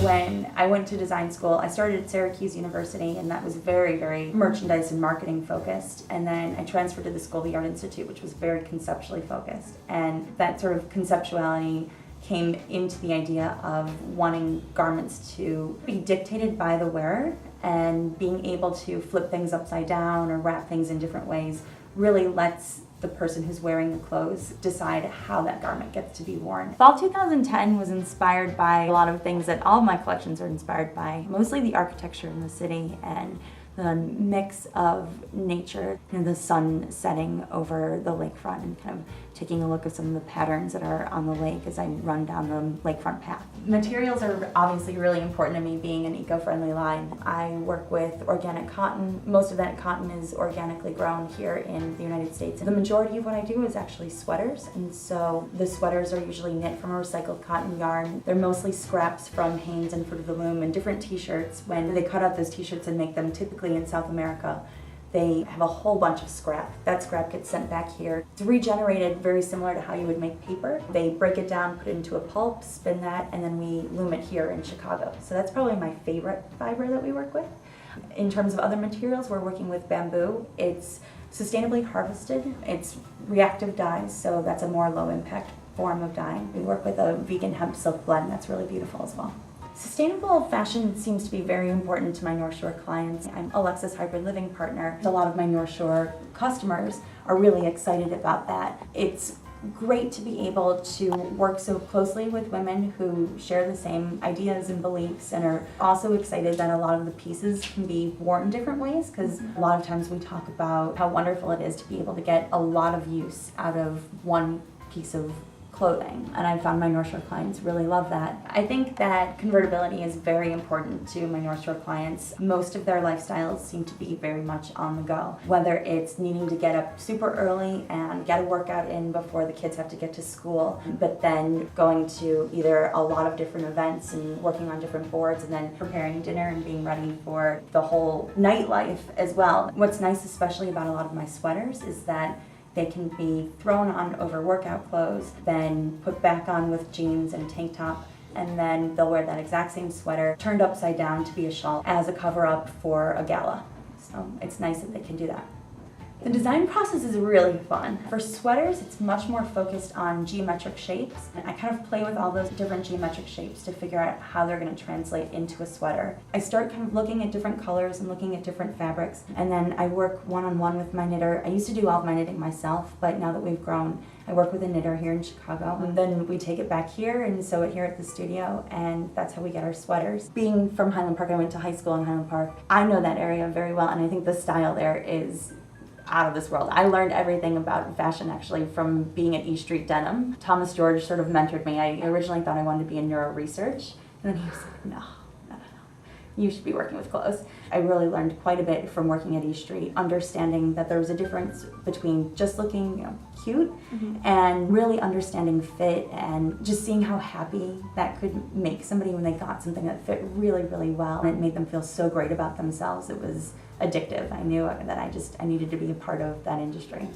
When I went to design school, I started at Syracuse University, and that was very, very merchandise and marketing focused. And then I transferred to the School of the Art Institute, which was very conceptually focused. And that sort of conceptuality came into the idea of wanting garments to be dictated by the wearer, and being able to flip things upside down or wrap things in different ways really lets the person who's wearing the clothes decide how that garment gets to be worn. Fall 2010 was inspired by a lot of things that all of my collections are inspired by, mostly the architecture in the city and the mix of nature and the sun setting over the lakefront, and kind of taking a look at some of the patterns that are on the lake as I run down the lakefront path. Materials are obviously really important to me, being an eco-friendly line. I work with organic cotton. Most of that cotton is organically grown here in the United States. The majority of what I do is actually sweaters, and so the sweaters are usually knit from a recycled cotton yarn. They're mostly scraps from Hanes and Fruit of the Loom, and different t-shirts. When they cut out those t-shirts and make them, typically in South America, they have a whole bunch of scrap. That scrap gets sent back here. It's regenerated very similar to how you would make paper. They break it down, put it into a pulp, spin that, and then we loom it here in Chicago. So that's probably my favorite fiber that we work with. In terms of other materials, we're working with bamboo. It's sustainably harvested. It's reactive dyes, so that's a more low impact form of dye. We work with a vegan hemp silk blend that's really beautiful as well. Sustainable fashion seems to be very important to my North Shore clients. I'm Alexa's hybrid living partner. A lot of my North Shore customers are really excited about that. It's great to be able to work so closely with women who share the same ideas and beliefs, and are also excited that a lot of the pieces can be worn in different ways, because a lot of times we talk about how wonderful it is to be able to get a lot of use out of one piece of clothing, and I found my North Shore clients really love that. I think that convertibility is very important to my North Shore clients. Most of their lifestyles seem to be very much on the go, whether it's needing to get up super early and get a workout in before the kids have to get to school, but then going to either a lot of different events and working on different boards, and then preparing dinner and being ready for the whole nightlife as well. What's nice especially about a lot of my sweaters is that they can be thrown on over workout clothes, then put back on with jeans and tank top, and then they'll wear that exact same sweater turned upside down to be a shawl as a cover-up for a gala. So it's nice that they can do that. The design process is really fun. For sweaters, it's much more focused on geometric shapes. I kind of play with all those different geometric shapes to figure out how they're going to translate into a sweater. I start kind of looking at different colors and looking at different fabrics, and then I work one-on-one with my knitter. I used to do all of my knitting myself, but now that we've grown, I work with a knitter here in Chicago, and then we take it back here and sew it here at the studio, and that's how we get our sweaters. Being from Highland Park, I went to high school in Highland Park. I know that area very well, and I think the style there is out of this world. I learned everything about fashion actually from being at E Street Denim. Thomas George sort of mentored me. I originally thought I wanted to be in neuro research, and then he was like, no. You should be working with clothes. I really learned quite a bit from working at E Street, understanding that there was a difference between just looking, cute, and really understanding fit, and just seeing how happy that could make somebody when they got something that fit really, really well, and it made them feel so great about themselves. It was addictive. I knew that I needed to be a part of that industry.